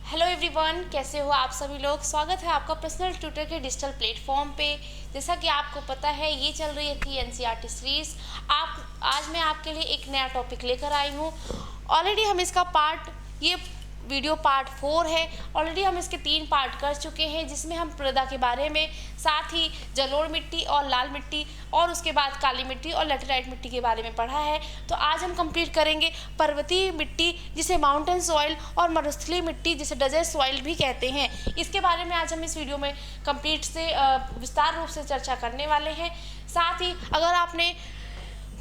Hello everyone, कैसे हो आप सभी लोग। स्वागत है आपका पर्सनल ट्यूटर के डिजिटल प्लेटफॉर्म पे। जैसा कि आपको पता है ये चल रही थी एनसीईआरटी सीरीज। आज मैं आपके लिए एक नया टॉपिक लेकर आई हूँ। ऑलरेडी हम इसका ये वीडियो पार्ट 4 है। ऑलरेडी हम इसके 3 पार्ट कर चुके हैं, जिसमें हम मृदा के बारे में, साथ ही जलोढ़ मिट्टी और लाल मिट्टी और उसके बाद काली मिट्टी और लैटेराइट मिट्टी के बारे में पढ़ा है। तो आज हम कंप्लीट करेंगे पर्वतीय मिट्टी, जिसे माउंटेन सॉइल, और मरुस्थलीय मिट्टी जिसे डेजर्ट सॉइल भी कहते हैं। इसके बारे में आज हम इस वीडियो में कंप्लीट से विस्तार रूप से चर्चा करने वाले हैं। साथ ही अगर आपने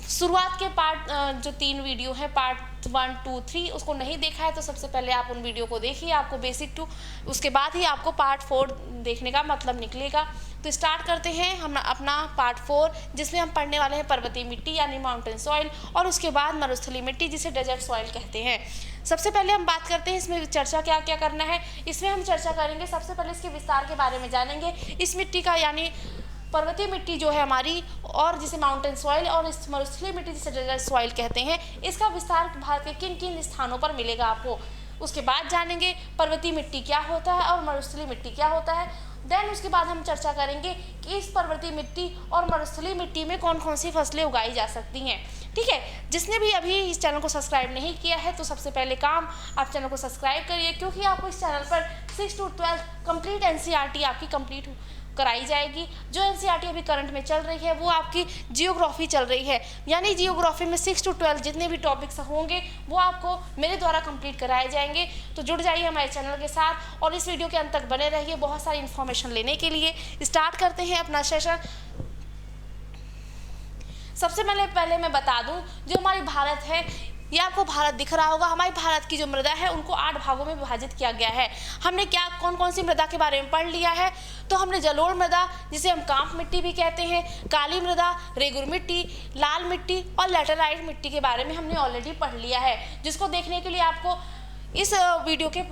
शुरुआत के पार्ट जो 3 वीडियो हैं, पार्ट 1, 2, 3, उसको नहीं देखा है तो सबसे पहले आप उन वीडियो को देखिए, आपको बेसिक टू, उसके बाद ही आपको पार्ट 4 देखने का मतलब निकलेगा। तो स्टार्ट करते हैं हम अपना पार्ट 4, जिसमें हम पढ़ने वाले हैं पर्वतीय मिट्टी यानी माउंटेन सॉइल, और उसके बाद मरुस्थलीय मिट्टी जिसे डेजर्ट सॉइल कहते हैं। सबसे पहले हम बात करते हैं इसमें चर्चा क्या क्या करना है। इसमें हम चर्चा करेंगे, सबसे पहले इसके विस्तार के बारे में जानेंगे। इस मिट्टी का यानी पर्वतीय मिट्टी जो है हमारी, और जिसे माउंटेन सॉइल, और इस मरुस्थलीय मिट्टी जिसे डेजर्ट सॉइल कहते हैं, इसका विस्तार भारत के किन किन स्थानों पर मिलेगा आपको। उसके बाद जानेंगे पर्वतीय मिट्टी क्या होता है और मरुस्थलीय मिट्टी क्या होता है। देन उसके बाद हम चर्चा करेंगे कि इस पर्वतीय मिट्टी और मरुस्थलीय मिट्टी में कौन कौन सी फसलें उगाई जा सकती हैं। ठीक है, जिसने भी अभी इस चैनल को सब्सक्राइब नहीं किया है तो सबसे पहले काम आप चैनल को सब्सक्राइब करिए, क्योंकि आपको इस चैनल पर 6 to 12 कंप्लीट एनसीईआरटी आपकी कंप्लीट कराई जाएगी। जो एनसीईआरटी अभी करंट में चल रही है वो आपकी जियोग्राफी चल रही है, यानी जियोग्राफी में 6 to 12 जितने भी टॉपिक्स होंगे वो आपको मेरे द्वारा कंप्लीट कराए जाएंगे। तो जुड़ जाइए हमारे चैनल के साथ और इस वीडियो के अंत तक बने रहिए बहुत सारी इन्फॉर्मेशन लेने के लिए। स्टार्ट करते हैं अपना सेशन। सबसे पहले मैं बता दूं, जो हमारी भारत है, ये आपको भारत दिख रहा होगा। हमारे भारत की जो मृदा है उनको 8 भागों में विभाजित किया गया है। हमने क्या कौन कौन सी मृदा के बारे में पढ़ लिया है। तो हमने जलोढ़ मृदा, जिसे हम कांप मिट्टी भी कहते हैं, काली मृदा, रेगुर मिट्टी, लाल मिट्टी और लैटेराइट मिट्टी के बारे में हमने ऑलरेडी पढ़ लिया है, जिसको देखने के लिए आपको इस वीडियो के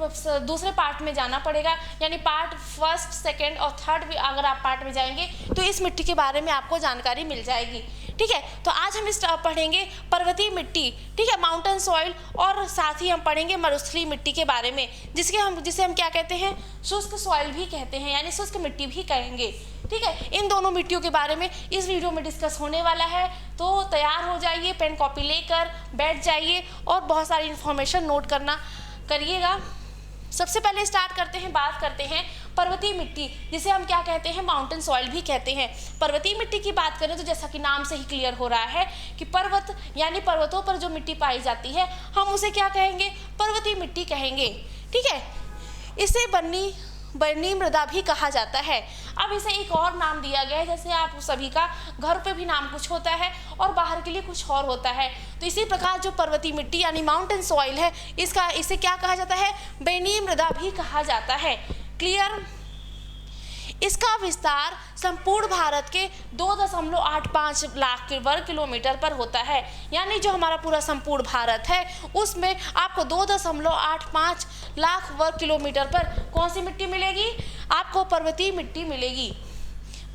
दूसरे पार्ट में जाना पड़ेगा, यानी पार्ट 1, 2 और 3 भी अगर आप पार्ट में जाएंगे तो इस मिट्टी के बारे में आपको जानकारी मिल जाएगी। ठीक है, तो आज हम पढ़ेंगे पर्वतीय मिट्टी, ठीक है, माउंटेन सॉइल, और साथ ही हम पढ़ेंगे मरुस्थलीय मिट्टी के बारे में, जिसे हम क्या कहते हैं, शुष्क सॉइल भी कहते हैं, यानी शुष्क मिट्टी भी कहेंगे। ठीक है, इन दोनों मिट्टियों के बारे में इस वीडियो में डिस्कस होने वाला है। तो तैयार हो जाइए, पेन कॉपी लेकर बैठ जाइए और बहुत सारी इन्फॉर्मेशन नोट करिएगा। सबसे पहले स्टार्ट करते हैं, बात करते हैं पर्वतीय मिट्टी, जिसे हम क्या कहते हैं, माउंटेन सॉइल भी कहते हैं। पर्वतीय मिट्टी की बात करें तो जैसा कि नाम से ही क्लियर हो रहा है कि पर्वत यानी पर्वतों पर जो मिट्टी पाई जाती है, हम उसे क्या कहेंगे, पर्वतीय मिट्टी कहेंगे। ठीक है, इसे बर्नी मृदा भी कहा जाता है। अब इसे एक और नाम दिया गया है, जैसे आप सभी का घर पे भी नाम कुछ होता है और बाहर के लिए कुछ और होता है। तो इसी प्रकार जो पर्वतीय मिट्टी यानी माउंटेन सॉइल है, इसे क्या कहा जाता है, बर्नी मृदा भी कहा जाता है। क्लियर। इसका विस्तार संपूर्ण भारत के 2.85 लाख वर्ग किलोमीटर पर होता है, यानी जो हमारा पूरा संपूर्ण भारत है उसमें आपको 2.85 लाख वर्ग किलोमीटर पर कौन सी मिट्टी मिलेगी, आपको पर्वतीय मिट्टी मिलेगी।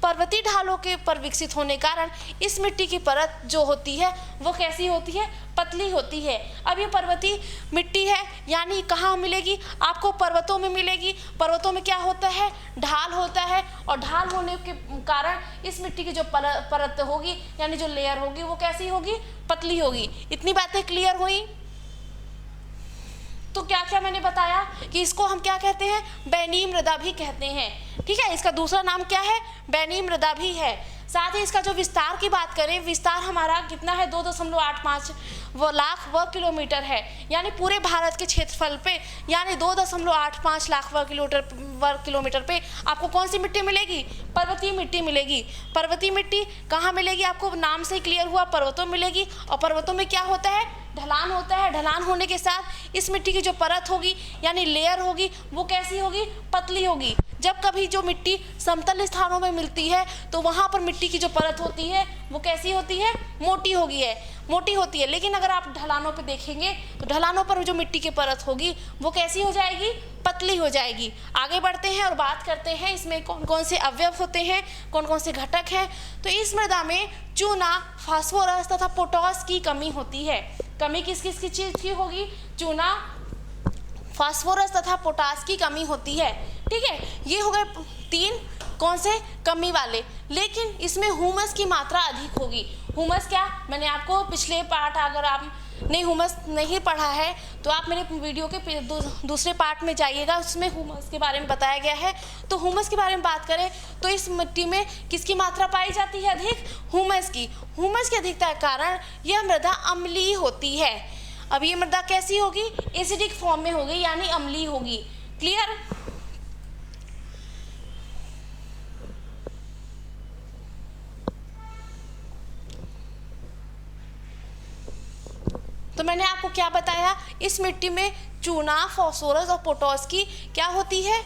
पर्वतीय ढालों के पर विकसित होने कारण इस मिट्टी की परत जो होती है वो कैसी होती है, पतली होती है। अब ये पर्वतीय मिट्टी है, यानी कहाँ मिलेगी, आपको पर्वतों में मिलेगी। पर्वतों में क्या होता है, ढाल होता है, और ढाल होने के कारण इस मिट्टी की जो परत होगी यानी जो लेयर होगी वो कैसी होगी, पतली होगी। इतनी बातें क्लियर हुई। तो क्या क्या मैंने बताया कि इसको हम क्या कहते हैं, बैनी मृदा भी कहते हैं। ठीक है, इसका दूसरा नाम क्या है, बैनी मृदा भी है। साथ ही इसका जो विस्तार की बात करें, विस्तार हमारा कितना है, 2.85 लाख वर्ग किलोमीटर है, यानी पूरे भारत के क्षेत्रफल पे, यानी 2.85 लाख वर्ग किलोमीटर पे आपको कौन सी मिट्टी मिलेगी, पर्वतीय मिट्टी मिलेगी। पर्वतीय मिट्टी कहाँ मिलेगी, आपको नाम से क्लियर हुआ, पर्वतों मिलेगी। और पर्वतों में क्या होता है, ढलान होता है। ढलान होने के साथ इस मिट्टी की जो परत होगी यानी लेयर होगी वो कैसी होगी, पतली होगी। जब कभी जो मिट्टी समतल स्थानों में मिलती है तो वहाँ पर मिट्टी की जो परत होती है वो कैसी होती है, मोटी होती है। लेकिन अगर आप ढलानों पे देखेंगे तो ढलानों पर जो मिट्टी की परत होगी वो कैसी हो जाएगी, पतली हो जाएगी। आगे बढ़ते हैं और बात करते हैं इसमें कौन कौन से अवयव होते हैं, कौन कौन से घटक हैं। तो इस मृदा में चूना, फास्फोरस तथा पोटास की कमी होती है। कमी किस किस की चीज़ की होगी, चूना, फास्फोरस तथा पोटास की कमी होती है। ठीक है, ये हो गए 3 कौन से कमी वाले। लेकिन इसमें ह्यूमस की मात्रा अधिक होगी। ह्यूमस क्या, मैंने आपको पिछले पार्ट, अगर आपने ह्यूमस नहीं पढ़ा है तो आप मेरे वीडियो के दूसरे पार्ट में जाइएगा, उसमें ह्यूमस के बारे में बताया गया है। तो ह्यूमस के बारे में बात करें तो इस मिट्टी में किसकी मात्रा पाई जाती है अधिक? ह्यूमस की। ह्यूमस की अधिकता के कारण यह मृदा अम्लीय होती है। अब ये मृदा कैसी होगी? एसिडिक फॉर्म में होगी, यानी अम्लीय होगी। क्लियर? तो मैंने आपको क्या बताया, इस मिट्टी में चूना, फास्फोरस और पोटास की क्या होती है?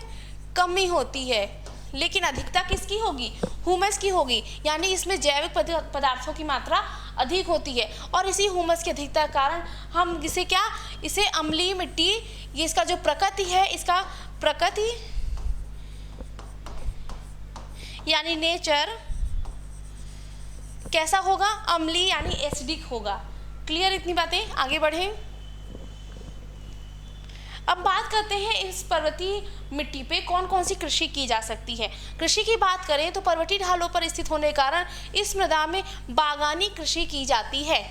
कमी होती है। लेकिन अधिकता किसकी होगी? ह्यूमस की होगी, यानी इसमें जैविक पदार्थों की मात्रा अधिक होती है। और इसी ह्यूमस की अधिकता के कारण हम इसे क्या, इसे अम्लीय मिट्टी, ये इसका जो प्रकृति है, इसका प्रकृति यानी नेचर कैसा होगा? अम्लीय यानी एसिडिक होगा। क्लियर? इतनी बातें, आगे बढ़ें। अब बात करते हैं इस पर्वतीय मिट्टी पे कौन कौन सी कृषि की जा सकती है। कृषि की बात करें तो पर्वतीय ढालों पर स्थित होने के कारण इस मृदा में बागानी कृषि की जाती है।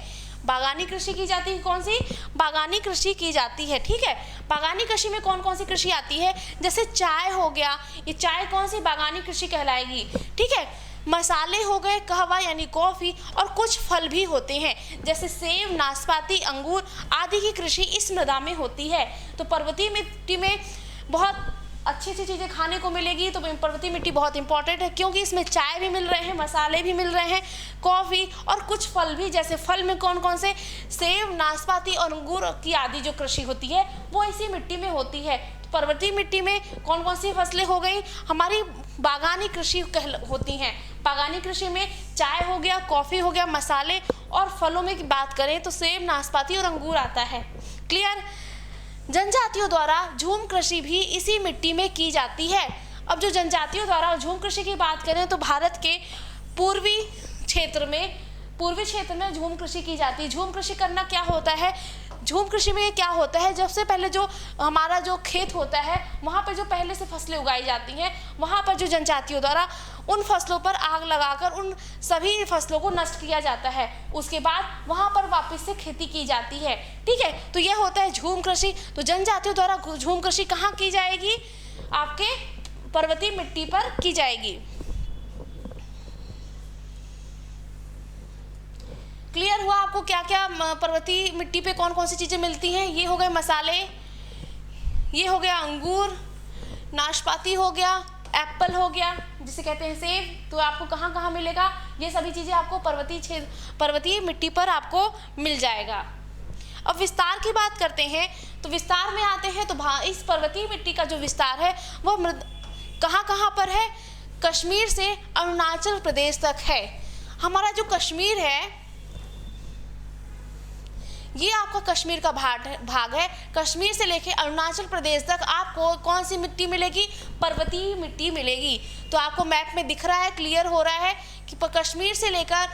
बागानी कृषि की जाती है। कौन सी? बागानी कृषि की जाती है। ठीक है, बागानी कृषि में कौन कौन सी कृषि आती है? जैसे चाय हो गया, ये चाय कौन सी बागानी कृषि कहलाएगी। ठीक है, मसाले हो गए, कहवा यानी कॉफ़ी, और कुछ फल भी होते हैं जैसे सेब, नाशपाती, अंगूर आदि की कृषि इस मृदा में होती है। तो पर्वतीय मिट्टी में बहुत अच्छी अच्छी चीज़ें खाने को मिलेगी। तो पर्वतीय मिट्टी बहुत इंपॉर्टेंट है, क्योंकि इसमें चाय भी मिल रहे हैं, मसाले भी मिल रहे हैं, कॉफ़ी और कुछ फल भी। जैसे फल में कौन कौन से? सेब, नाशपाती और अंगूर की आदि जो कृषि होती है वो इसी मिट्टी में होती है। पर्वतीय मिट्टी में कौन कौन सी फसलें हो गई? हमारी बागानी कृषि होती हैं। बागानी कृषि में चाय हो गया, कॉफ़ी हो गया, मसाले और फलों में की बात करें तो सेब, नाशपाती और अंगूर आता है। क्लियर? जनजातियों द्वारा झूम कृषि भी इसी मिट्टी में की जाती है। अब जो जनजातियों द्वारा झूम कृषि की बात करें तो भारत के पूर्वी क्षेत्र में झूम कृषि की जाती है। झूम कृषि करना क्या होता है? झूम कृषि में क्या होता है, सबसे पहले जो हमारा जो खेत होता है वहाँ पर जो पहले से फसलें उगाई जाती हैं, वहाँ पर जो जनजातियों द्वारा उन फसलों पर आग लगाकर उन सभी फसलों को नष्ट किया जाता है। उसके बाद वहाँ पर वापस से खेती की जाती है। ठीक है, तो यह होता है झूम कृषि। तो जनजातियों द्वारा झूम कृषि कहाँ की जाएगी? आपके पर्वतीय मिट्टी पर की जाएगी। क्लियर हुआ आपको क्या क्या पर्वतीय मिट्टी पे कौन कौन सी चीज़ें मिलती हैं? ये हो गए मसाले, ये हो गया अंगूर, नाशपाती हो गया, एप्पल हो गया जिसे कहते हैं सेब। तो आपको कहाँ कहाँ मिलेगा? ये सभी चीज़ें आपको पर्वतीय मिट्टी पर आपको मिल जाएगा। अब विस्तार की बात करते हैं तो विस्तार में आते हैं तो इस पर्वतीय मिट्टी का जो विस्तार है वह कहाँ कहाँ पर है? कश्मीर से अरुणाचल प्रदेश तक है। हमारा जो कश्मीर है ये आपका कश्मीर का भाग है। कश्मीर से लेकर अरुणाचल प्रदेश तक आपको कौन सी मिट्टी मिलेगी? पर्वतीय मिट्टी मिलेगी। तो आपको मैप में दिख रहा है, क्लियर हो रहा है कि कश्मीर से लेकर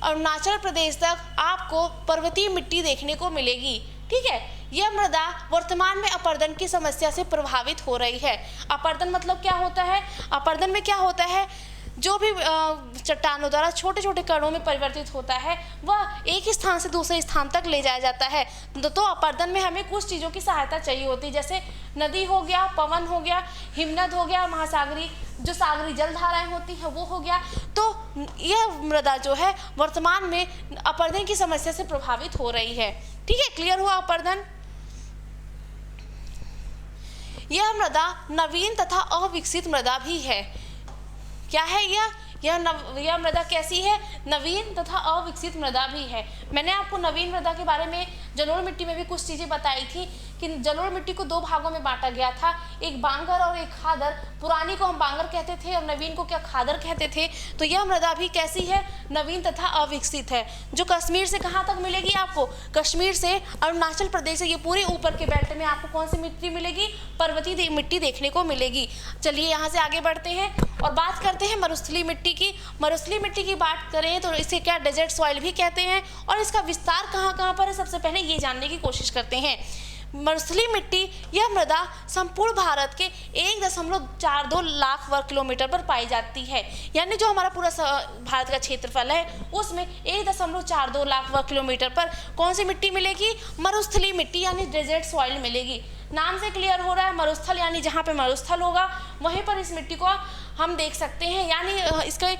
अरुणाचल प्रदेश तक आपको पर्वतीय मिट्टी देखने को मिलेगी। ठीक है, यह मृदा वर्तमान में अपरदन की समस्या से प्रभावित हो रही है। अपरदन मतलब क्या होता है? अपरदन में क्या होता है? जो भी चट्टानों द्वारा छोटे छोटे कणों में परिवर्तित होता है वह एक स्थान से दूसरे स्थान तक ले जाया जाता है। तो अपरदन में हमें कुछ चीज़ों की सहायता चाहिए होती है, जैसे नदी हो गया, पवन हो गया, हिमनद हो गया, महासागरी जो सागरी जलधाराएं होती है वो हो गया। तो यह मृदा जो है वर्तमान में अपरदन की समस्या से प्रभावित हो रही है। ठीक है, क्लियर हुआ अपरदन? यह मृदा नवीन तथा अविकसित मृदा भी है। क्या है यह मृदा कैसी है? नवीन तथा अविकसित मृदा भी है। मैंने आपको नवीन मृदा के बारे में जलोढ़ मिट्टी में भी कुछ चीज़ें बताई थी कि जलोढ़ मिट्टी को 2 भागों में बांटा गया था, एक बांगर और एक खादर। पुरानी को हम बांगर कहते थे और नवीन को क्या खादर कहते थे। तो यह मृदा भी कैसी है? नवीन तथा अविकसित है। जो कश्मीर से कहाँ तक मिलेगी आपको? कश्मीर से अरुणाचल प्रदेश से ये पूरे ऊपर के बेल्ट में आपको कौन सी मिट्टी मिलेगी? पर्वतीय मिट्टी देखने को मिलेगी। चलिए यहाँ से आगे बढ़ते हैं और बात करते हैं मरुस्थलीय मिट्टी की। मरुस्थलीय मिट्टी की बात करें तो इसे क्या डेजर्ट सॉइल भी कहते हैं और इसका विस्तार कहाँ कहाँ पर है सबसे पहले ये जानने की कोशिश करते हैं। मरुस्थलीय मिट्टी यह मृदा संपूर्ण भारत के 1.42 लाख वर्ग किलोमीटर पर पाई जाती है। यानी जो हमारा पूरा भारत का क्षेत्रफल है उसमें 1.42 लाख वर्ग किलोमीटर पर कौन सी मिट्टी मिलेगी? मरुस्थलीय मिट्टी यानी डेजर्ट सॉइल मिलेगी। नाम से क्लियर हो रहा है, मरुस्थल यानी जहाँ पे मरुस्थल होगा वहीं पर इस मिट्टी को हम देख सकते हैं। यानी इसका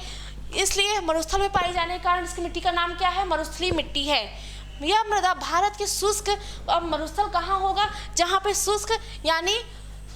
इसलिए मरुस्थल में पाई जाने के कारण इसकी मिट्टी का नाम क्या है? मरुस्थलीय मिट्टी है। यह मृदा भारत के शुष्क, अब मरुस्थल कहाँ होगा? जहाँ पे शुष्क यानी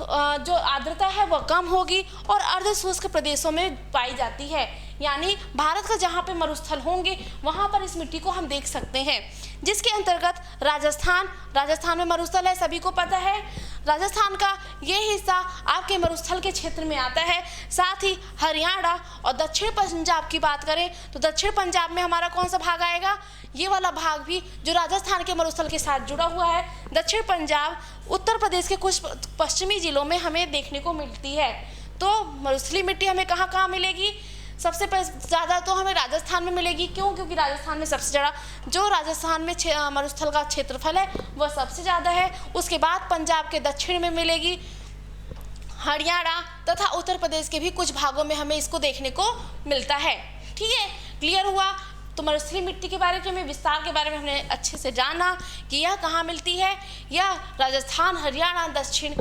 जो आर्द्रता है वह कम होगी और अर्ध शुष्क प्रदेशों में पाई जाती है। यानी भारत का जहाँ पे मरुस्थल होंगे वहाँ पर इस मिट्टी को हम देख सकते हैं। जिसके अंतर्गत राजस्थान में मरुस्थल है, सभी को पता है। राजस्थान का ये हिस्सा आपके मरुस्थल के क्षेत्र में आता है। साथ ही हरियाणा और दक्षिण पंजाब की बात करें तो दक्षिण पंजाब में हमारा कौन सा भाग आएगा? ये वाला भाग भी जो राजस्थान के मरुस्थल के साथ जुड़ा हुआ है। दक्षिण पंजाब उत्तर प्रदेश के कुछ पश्चिमी जिलों में हमें देखने को मिलती है। तो मरुस्थलीय मिट्टी हमें कहाँ कहाँ मिलेगी? सबसे ज़्यादा तो हमें राजस्थान में मिलेगी। क्यों? क्योंकि राजस्थान में सबसे ज़्यादा जो राजस्थान में मरुस्थल का क्षेत्रफल है वह सबसे ज़्यादा है। उसके बाद पंजाब के दक्षिण में मिलेगी, हरियाणा तथा उत्तर प्रदेश के भी कुछ भागों में हमें इसको देखने को मिलता है। ठीक है, क्लियर हुआ? तो मरुस्थलीय मिट्टी के बारे में विस्तार के बारे में हमने अच्छे से जाना कि यह कहाँ मिलती है। यह राजस्थान, हरियाणा, दक्षिण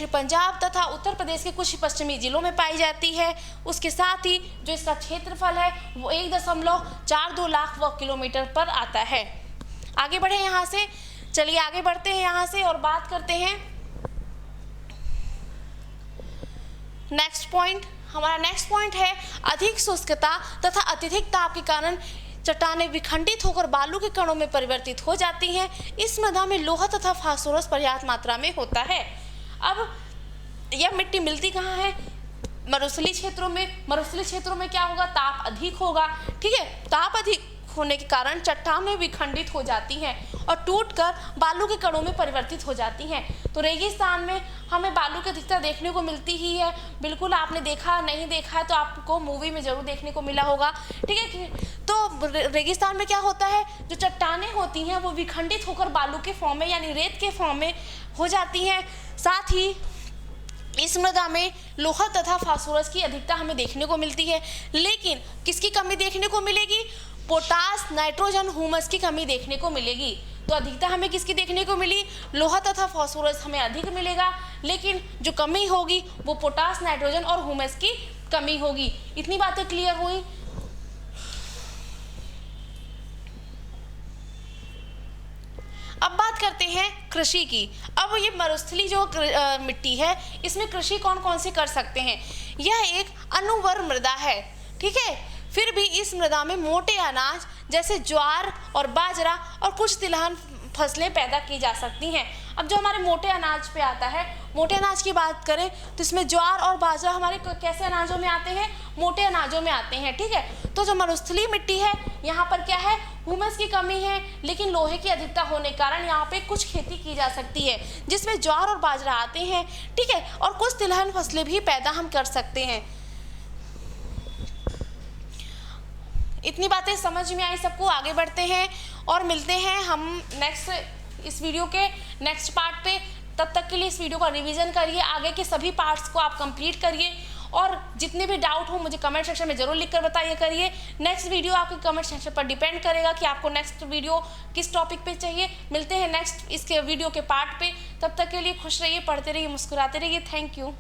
पंजाब तथा उत्तर प्रदेश के कुछ पश्चिमी जिलों में पाई जाती है। उसके साथ ही जो इसका क्षेत्रफल है वो 1.42 लाख वर्ग किलोमीटर पर आता है। आगे बढ़े यहाँ से, चलिए आगे बढ़ते हैं यहाँ से और बात करते हैं नेक्स्ट पॉइंट। हमारा नेक्स्ट पॉइंट है अधिक शुष्कता तथा अत्यधिक ताप के कारण चट्टानें विखंडित होकर बालू के कणों में परिवर्तित हो जाती हैं। इस मृदा में लोहा तथा फास्फोरस पर्याप्त मात्रा में होता है। अब यह मिट्टी मिलती कहाँ है? मरुस्थलीय क्षेत्रों में। मरुस्थलीय क्षेत्रों में क्या होगा? ताप अधिक होगा। ठीक है, ताप अधिक होने के कारण चट्टानें विखंडित हो जाती हैं और टूटकर बालू के कणों में परिवर्तित हो जाती हैं। तो रेगिस्तान में हमें बालू की अधिकता देखने को मिलती ही है। बिल्कुल, आपने देखा नहीं देखा है तो आपको मूवी में ज़रूर देखने को मिला होगा। ठीक है, तो रेगिस्तान में क्या होता है? जो चट्टानें होती हैं वो विखंडित होकर बालू के फॉर्म में यानी रेत के फॉर्म में हो जाती हैं। साथ ही इस मृदा में लोहा तथा फास्फोरस की अधिकता हमें देखने को मिलती है। लेकिन किसकी कमी देखने को मिलेगी? पोटास, नाइट्रोजन, ह्यूमस की कमी देखने को मिलेगी। तो अधिकता हमें किसकी देखने को मिली? लोहा तथा फास्फोरस हमें अधिक मिलेगा, लेकिन जो कमी होगी वो पोटास, नाइट्रोजन और ह्यूमस की कमी होगी। इतनी बातें क्लियर हुई? अब बात करते हैं कृषि की। अब ये मरुस्थलीय जो मिट्टी है इसमें कृषि कौन कौन से कर सकते हैं? यह एक अनुवर्र मृदा है। ठीक है, फिर भी इस मृदा में मोटे अनाज जैसे ज्वार और बाजरा और कुछ तिलहन फसलें पैदा की जा सकती हैं। अब जो हमारे मोटे अनाज पे आता है, मोटे अनाज की बात करें तो इसमें ज्वार और बाजरा हमारे कैसे अनाजों में आते हैं? मोटे अनाजों में आते हैं। ठीक है, तो जो मरुस्थलीय मिट्टी है यहाँ पर क्या है? ह्यूमस की कमी है, लेकिन लोहे की अधिकता होने के कारण यहाँ पे कुछ खेती की जा सकती है जिसमें ज्वार और बाजरा आते हैं। ठीक है, और कुछ तिलहन फसलें भी पैदा हम कर सकते हैं। इतनी बातें समझ में आई सबको? आगे बढ़ते हैं और मिलते हैं हम नेक्स्ट इस वीडियो के नेक्स्ट पार्ट पे। तब तक के लिए इस वीडियो का रिवीजन करिए, आगे के सभी पार्ट्स को आप कंप्लीट करिए और जितने भी डाउट हो मुझे कमेंट सेक्शन में ज़रूर लिखकर बताइए करिए। नेक्स्ट वीडियो आपके कमेंट सेक्शन पर डिपेंड करेगा कि आपको नेक्स्ट वीडियो किस टॉपिक पे चाहिए। मिलते हैं नेक्स्ट इसके वीडियो के पार्ट पे। तब तक के लिए खुश रहिए, पढ़ते रहिए, मुस्कुराते रहिए। Thank you.